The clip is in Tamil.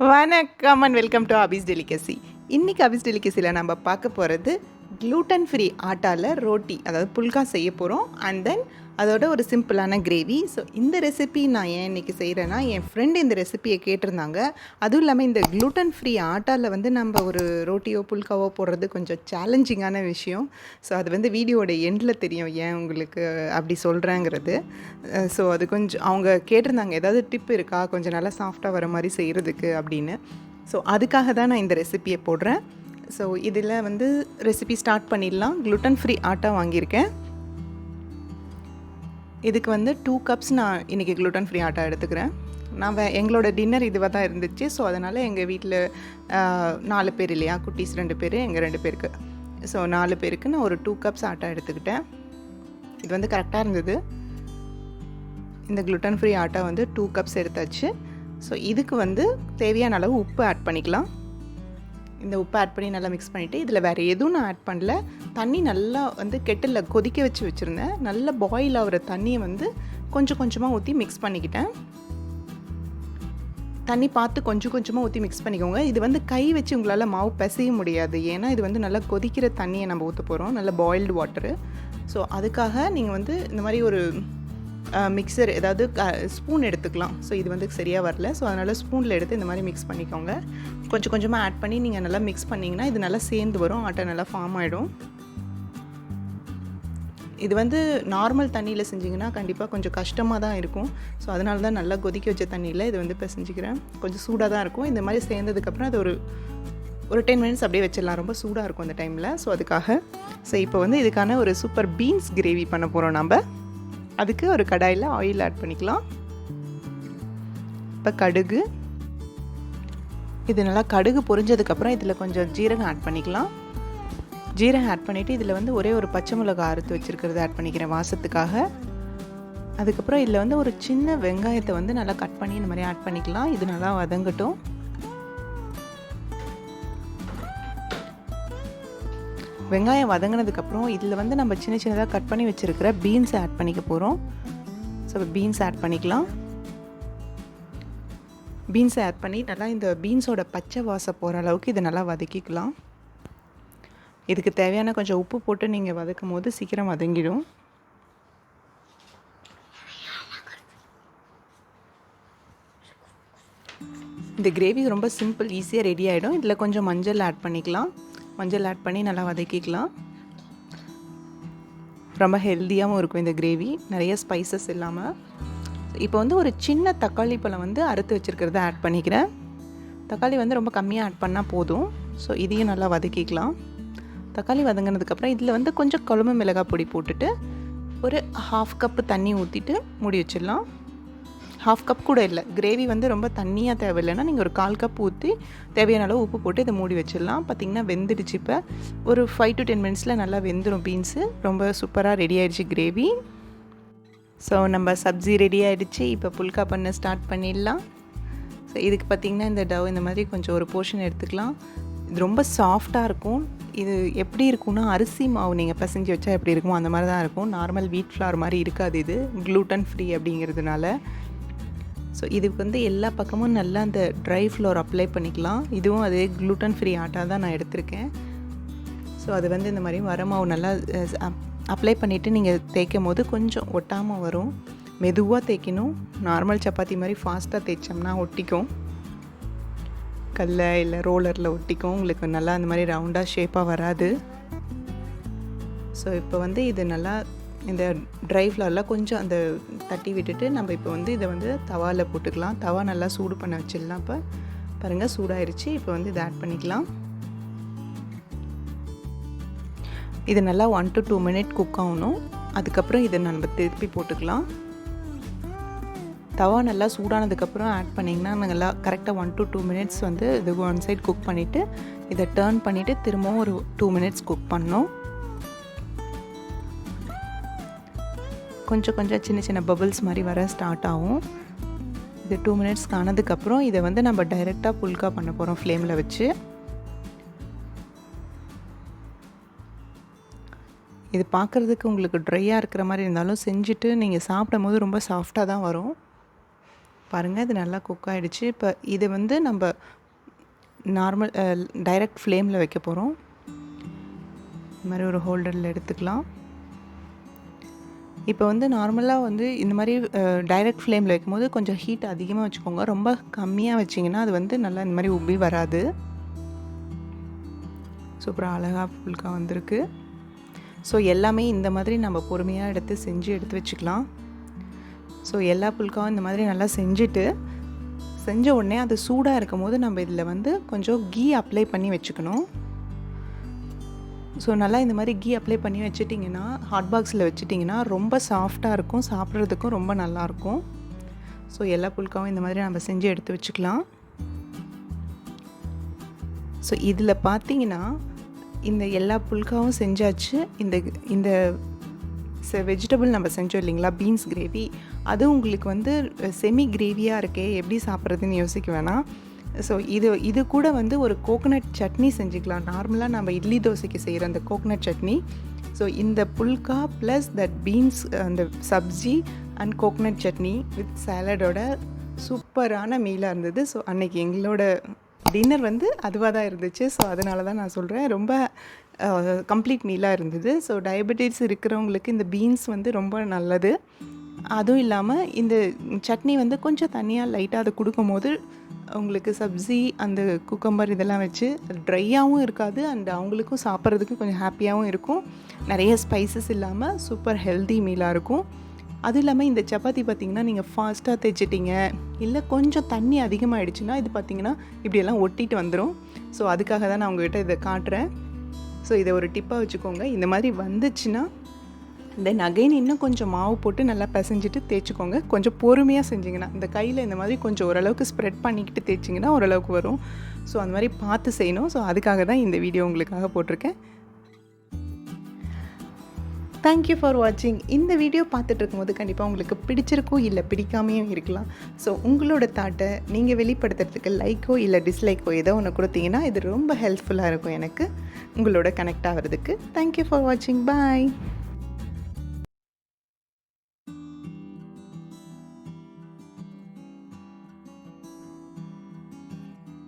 வணக்கம் and welcome to office delicacy. இன்றைக்கி ஆபிஸ் டெலிகசியில் நம்ம பார்க்க போகிறது க்ளூட்டன் ஃப்ரீ ஆட்டாவில் ரோட்டி, அதாவது புல்கா செய்ய போகிறோம். அண்ட் தென் அதோட ஒரு சிம்பிளான கிரேவி. ஸோ இந்த ரெசிபி நான் ஏன் இன்றைக்கி செய்கிறேன்னா, என் ஃப்ரெண்டு இந்த ரெசிபியை கேட்டிருந்தாங்க. அதுவும் இல்லாமல் இந்த க்ளூட்டன் ஃப்ரீ ஆட்டாவில் நம்ம ஒரு ரோட்டியோ புல்காவோ போடுறது கொஞ்சம் சேலஞ்சிங்கான விஷயம். ஸோ அது வீடியோட எண்டில் தெரியும் ஏன் உங்களுக்கு அப்படி சொல்கிறேங்கிறது. ஸோ அது கொஞ்சம் அவங்க கேட்டிருந்தாங்க, ஏதாவது டிப் இருக்கா கொஞ்சம் நல்லா சாஃப்டாக வர மாதிரி செய்கிறதுக்கு அப்படின்னு. ஸோ அதுக்காக தான் நான் இந்த ரெசிபியை போடுறேன். ஸோ இதில் ரெசிபி ஸ்டார்ட் பண்ணிடலாம். க்ளூட்டன் ஃப்ரீ ஆட்டா வாங்கியிருக்கேன். இதுக்கு 2 கப்ஸ் நான் இன்றைக்கி க்ளூட்டன் ஃப்ரீ ஆட்டா எடுத்துக்கிறேன். நான் எங்களோட டின்னர் இதுவாக தான் இருந்துச்சு. ஸோ அதனால் எங்கள் வீட்டில் 4 பேர் இல்லையா, குட்டீஸ் 2 பேர், எங்கள் 2 பேருக்கு. ஸோ 4 பேருக்கு நான் ஒரு 2 கப்ஸ் ஆட்டா எடுத்துக்கிட்டேன். இது கரெக்டாக இருந்தது. இந்த க்ளூட்டன் ஃப்ரீ ஆட்டா 2 கப்ஸ் எடுத்தாச்சு. ஸோ இதுக்கு தேவையான அளவு உப்பு ஆட் பண்ணிக்கலாம். இந்த உப்பு ஆட் பண்ணி நல்லா மிக்ஸ் பண்ணிவிட்டு, இதில் வேறு எதுவும் நான் ஆட் பண்ணல. தண்ணி நல்லா கெட்டிலில் கொதிக்க வச்சுருந்தேன். நல்லா பாயில் ஆகிற தண்ணியை கொஞ்சம் கொஞ்சமாக ஊற்றி மிக்ஸ் பண்ணிக்கிட்டேன். தண்ணி பார்த்து கொஞ்சம் கொஞ்சமாக ஊற்றி மிக்ஸ் பண்ணிக்கோங்க. இது கை வச்சு உங்களால் மாவு பிசைய முடியாது. ஏன்னா இது நல்லா கொதிக்கிற தண்ணியை நம்ம ஊற்ற போகிறோம், நல்லா பாயில்டு வாட்டரு. ஸோ அதுக்காக நீங்கள் இந்த மாதிரி ஒரு மிக்சர், ஏதாவது ஸ்பூன் எடுத்துக்கலாம். ஸோ இது சரியாக வரல. ஸோ அதனால் ஸ்பூனில் எடுத்து இந்த மாதிரி மிக்ஸ் பண்ணிக்கோங்க. கொஞ்சம் கொஞ்சமாக ஆட் பண்ணி நீங்கள் நல்லா மிக்ஸ் பண்ணிங்கன்னா இது நல்லா சேர்ந்து வரும், ஆட்டை நல்லா ஃபார்ம் ஆகிடும். இது நார்மல் தண்ணியில் செஞ்சிங்கன்னா கண்டிப்பாக கொஞ்சம் கஷ்டமாக தான் இருக்கும். ஸோ அதனால தான் நல்லா கொதிக்க வச்ச தண்ணியில் இது இப்போ செஞ்சுக்கிறேன். கொஞ்சம் சூடாக தான் இருக்கும். இந்த மாதிரி சேர்ந்ததுக்கப்புறம் அது ஒரு 10 மினிட்ஸ் அப்படியே வச்சிடலாம். ரொம்ப சூடாக இருக்கும் அந்த டைமில். ஸோ அதுக்காக இப்போ இதுக்கான ஒரு சூப்பர் பீன்ஸ் கிரேவி பண்ண போகிறோம் நம்ம. அதுக்கு ஒரு கடாயில் ஆயில் ஆட் பண்ணிக்கலாம். இப்போ கடுகு, இது நல்லா கடுகு பொரிஞ்சதுக்கப்புறம் இதில் கொஞ்சம் ஜீரகம் ஆட் பண்ணிக்கலாம். ஜீரகம் ஆட் பண்ணிவிட்டு இதில் ஒரே ஒரு பச்சை மிளகாய் அறுத்து வச்சுருக்கிறது ஆட் பண்ணிக்கிறேன் வாசத்துக்காக. அதுக்கப்புறம் இதில் ஒரு சின்ன வெங்காயத்தை நல்லா கட் பண்ணி இந்த மாதிரி ஆட் பண்ணிக்கலாம். இது நல்லா வதங்கட்டும். வெங்காயம் வதங்கினதுக்கப்புறம் இதில் நம்ம சின்ன சின்னதாக கட் பண்ணி வச்சுருக்கிற பீன்ஸை ஆட் பண்ணிக்க போகிறோம். ஸோ பீன்ஸ் ஆட் பண்ணிக்கலாம். பீன்ஸை ஆட் பண்ணி நல்லா இந்த பீன்ஸோட பச்சை வாசம் போகிற அளவுக்கு இதை நல்லா வதக்கிக்கலாம். இதுக்கு தேவையான கொஞ்சம் உப்பு போட்டு நீங்கள் வதக்கும் போது சீக்கிரம் வதங்கிடும். இந்த கிரேவி ரொம்ப சிம்பிள், ஈஸியாக ரெடி ஆகிடும். இதில் கொஞ்சம் மஞ்சள் ஆட் பண்ணிக்கலாம். மஞ்சள் ஆட் பண்ணி நல்லா வதக்கிக்கலாம். ரொம்ப ஹெல்த்தியாகவும் இருக்கும் இந்த கிரேவி, நிறைய ஸ்பைசஸ் இல்லாமல். இப்போ ஒரு சின்ன தக்காளி பழம் அறுத்து வச்சுருக்கிறத ஆட் பண்ணிக்கிறேன். தக்காளி ரொம்ப கம்மியாக ஆட் பண்ணால் போதும். ஸோ இதையும் நல்லா வதக்கிக்கலாம். தக்காளி வதங்கினதுக்கப்புறம் இதில் கொஞ்சம் குழம்பு மிளகாய் பொடி போட்டுட்டு ஒரு 1/2 கப்பு தண்ணி ஊற்றிட்டு மூடி வச்சிடலாம். 1/2 கப் கூட இல்லை, கிரேவி ரொம்ப தண்ணியாக தேவையில்லைன்னா நீங்கள் ஒரு 1/4 கப் ஊற்றி தேவையான அளவு உப்பு போட்டு இதை மூடி வச்சிடலாம். பார்த்திங்கன்னா வெந்துடுச்சு. இப்போ ஒரு 5 to 10 மினிட்ஸில் நல்லா வெந்துடும் பீன்ஸு. ரொம்ப சூப்பராக ரெடி ஆகிடுச்சு கிரேவி. ஸோ நம்ம சப்ஜி ரெடி ஆகிடுச்சு. இப்போ புல்கா பண்ண ஸ்டார்ட் பண்ணிடலாம். ஸோ இதுக்கு பார்த்திங்கன்னா இந்த டவ் இந்த மாதிரி கொஞ்சம் ஒரு போர்ஷன் எடுத்துக்கலாம். இது ரொம்ப சாஃப்டாக இருக்கும். இது எப்படி இருக்கும்னா, அரிசி மாவு நீங்கள் பிசைஞ்சு வச்சா எப்படி இருக்குமோ அந்த மாதிரி தான் இருக்கும். நார்மல் வீட் ஃப்ளார் மாதிரி இருக்காது. இது க்ளூட்டன் ஃப்ரீ அப்படிங்கிறதுனால. ஸோ இதுக்கு எல்லா பக்கமும் நல்லா அந்த ட்ரை ஃப்ளோர் அப்ளை பண்ணிக்கலாம். இதுவும் அதே க்ளூட்டன் ஃப்ரீ ஆட்டா தான் நான் எடுத்திருக்கேன். ஸோ அது இந்த மாதிரி வரமாவு நல்லா அப்ளை பண்ணிவிட்டு நீங்கள் தேய்க்கும் போது கொஞ்சம் ஒட்டாமல் வரும். மெதுவாக தேய்க்கணும். நார்மல் சப்பாத்தி மாதிரி ஃபாஸ்ட்டாக தேய்ச்சோம்னா ஒட்டிக்கும், கல்ல இல்லை ரோலரில் ஒட்டிக்கும். உங்களுக்கு நல்லா அந்த மாதிரி ரவுண்டாக ஷேப்பாக வராது. ஸோ இப்போ இது நல்லா இந்த ட்ரை ஃப்ளவரில் கொஞ்சம் அந்த தட்டி விட்டுட்டு நம்ம இப்போ இதை தவாவில் போட்டுக்கலாம். தவா நல்லா சூடு பண்ண வச்சிடலாம். இப்போ பாருங்கள் சூடாயிருச்சு. இப்போ இதை ஆட் பண்ணிக்கலாம். இது நல்லா 1 to 2 மினிட் குக் ஆகணும். அதுக்கப்புறம் இதை நம்ம திருப்பி போட்டுக்கலாம். தவா நல்லா சூடானதுக்கப்புறம் ஆட் பண்ணிங்கன்னா நல்லா கரெக்டாக 1 to 2 மினிட்ஸ் இது ஒன் சைட் குக் பண்ணிவிட்டு இதை டர்ன் பண்ணிவிட்டு திரும்பவும் ஒரு 2 மினிட்ஸ் குக் பண்ணணும். கொஞ்சம் கொஞ்சம் சின்ன சின்ன பபிள்ஸ் மாதிரி வர ஸ்டார்ட் ஆகும். இது 2 மினிட்ஸ் ஆனதுக்கப்புறம் இதை நம்ம டைரெக்டாக புல்கா பண்ண போகிறோம் ஃப்ளேமில் வச்சு. இது பார்க்குறதுக்கு உங்களுக்கு ட்ரையாக இருக்கிற மாதிரி இருந்தாலும் செஞ்சுட்டு நீங்கள் சாப்பிடும் போது ரொம்ப சாஃப்டாக தான் வரும். பாருங்கள் இது நல்லா குக் ஆகிடுச்சு. இப்போ இது வந்து நம்ம நார்மல் டைரக்ட் ஃப்ளேமில் வைக்க போகிறோம். இந்த மாதிரி ஒரு ஹோல்டரில் எடுத்துக்கலாம். இப்போ வந்து நார்மலாக வந்து இந்த மாதிரி டைரக்ட் ஃப்ளேமில் வைக்கும்போது கொஞ்சம் ஹீட் அதிகமாக வச்சுக்கோங்க. ரொம்ப கம்மியாக வச்சிங்கன்னா அது வந்து நல்லா இந்த மாதிரி உப்பி வராது. சூப்பராக அழகாக புல்கா வந்திருக்கு. ஸோ எல்லாமே இந்த மாதிரி நம்ம பொறுமையாக எடுத்து வச்சுக்கலாம். ஸோ எல்லா புல்காவும் இந்த மாதிரி நல்லா செஞ்ச உடனே அது சூடாக இருக்கும் போது நம்ம இதில் வந்து கொஞ்சம் கீ அப்ளை பண்ணி வச்சுக்கணும். ஸோ நல்லா இந்த மாதிரி கீ அப்ளை பண்ணி வச்சுட்டிங்கன்னா ஹாட் பாக்ஸில் வச்சுட்டிங்கன்னா ரொம்ப சாஃப்டாக இருக்கும், சாப்பிட்றதுக்கும் ரொம்ப நல்லாயிருக்கும். ஸோ எல்லா புல்காவும் இந்த மாதிரி நம்ம செஞ்சு எடுத்து வச்சுக்கலாம். ஸோ இதில் பார்த்திங்கன்னா இந்த எல்லா புல்காவும் செஞ்சாச்சு. இந்த வெஜிடபிள் நம்ம செஞ்சோம் இல்லைங்களா, பீன்ஸ் கிரேவி, அது உங்களுக்கு வந்து செமி கிரேவியாக இருக்கே எப்படி சாப்பிட்றதுன்னு யோசிக்க வேணாம். ஸோ இது கூட வந்து ஒரு கோகோனட் சட்னி செஞ்சுக்கலாம். நார்மலாக நம்ம இட்லி தோசைக்கு செய்கிற அந்த கோகோனட் சட்னி. ஸோ இந்த புல்கா ப்ளஸ் தட் பீன்ஸ் அந்த sabji and coconut chutney with சாலடோட சூப்பரான மீலாக இருந்தது. ஸோ அன்றைக்கி எங்களோட டின்னர் வந்து அதுவாக தான் இருந்துச்சு. ஸோ அதனால தான் நான் சொல்கிறேன், ரொம்ப கம்ப்ளீட் மீலாக இருந்தது. ஸோ டயபெட்டிஸ் இருக்கிறவங்களுக்கு இந்த பீன்ஸ் வந்து ரொம்ப நல்லது. அதுவும் இல்லாமல் இந்த சட்னி வந்து கொஞ்சம் தனியாக லைட்டாக அதை கொடுக்கும்போது உங்களுக்கு சப்ஜி அந்த குக்கம்பர் இதெல்லாம் வச்சு ட்ரையாகவும் இருக்காது அண்ட் அவங்களுக்கும் சாப்பிட்றதுக்கு கொஞ்சம் ஹாப்பியாகவும் இருக்கும். நிறைய ஸ்பைசஸ் இல்லாமல் சூப்பர் ஹெல்தி மீலாக இருக்கும். அதுவும் இல்லாமல் இந்த சப்பாத்தி பார்த்திங்கன்னா நீங்கள் ஃபாஸ்ட்டாக தைச்சிட்டிங்க இல்லை கொஞ்சம் தண்ணி அதிகமாகிடுச்சுன்னா இது பார்த்திங்கன்னா இப்படியெல்லாம் ஒட்டிட்டு வந்துடும். ஸோ அதுக்காக தான் நான் உங்கள்கிட்ட இதை காட்டுறேன். ஸோ இதை ஒரு டிப்பாக வச்சுக்கோங்க. இந்த மாதிரி வந்துச்சுன்னா தென் அகைன் இன்னும் கொஞ்சம் மாவு போட்டு நல்லா பிசைஞ்சிட்டு தேய்ச்சிக்கோங்க. கொஞ்சம் பொறுமையாக செஞ்சிங்கன்னா இந்த கையில் இந்த மாதிரி கொஞ்சம் ஓரளவுக்கு ஸ்ப்ரெட் பண்ணிக்கிட்டு தேய்ச்சிங்கன்னா ஓரளவுக்கு வரும். ஸோ அந்த மாதிரி பார்த்து செய்யணும். ஸோ அதுக்காக தான் இந்த வீடியோ உங்களுக்காக போட்டிருக்கேன். தேங்க்யூ ஃபார் வாட்சிங். இந்த வீடியோ பார்த்துட்டு இருக்கும்போது கண்டிப்பாக உங்களுக்கு பிடிச்சிருக்கோ இல்லை பிடிக்காமையும் இருக்கலாம். ஸோ உங்களோட தாட்டை நீங்கள் வெளிப்படுத்துறதுக்கு லைக்கோ இல்லை டிஸ்லைக்கோ ஏதோ ஒன்று கொடுத்தீங்கன்னா இது ரொம்ப ஹெல்ப்ஃபுல்லாக இருக்கும் எனக்கு உங்களோட கனெக்ட் ஆகிறதுக்கு. தேங்க்யூ ஃபார் வாட்சிங். பாய்.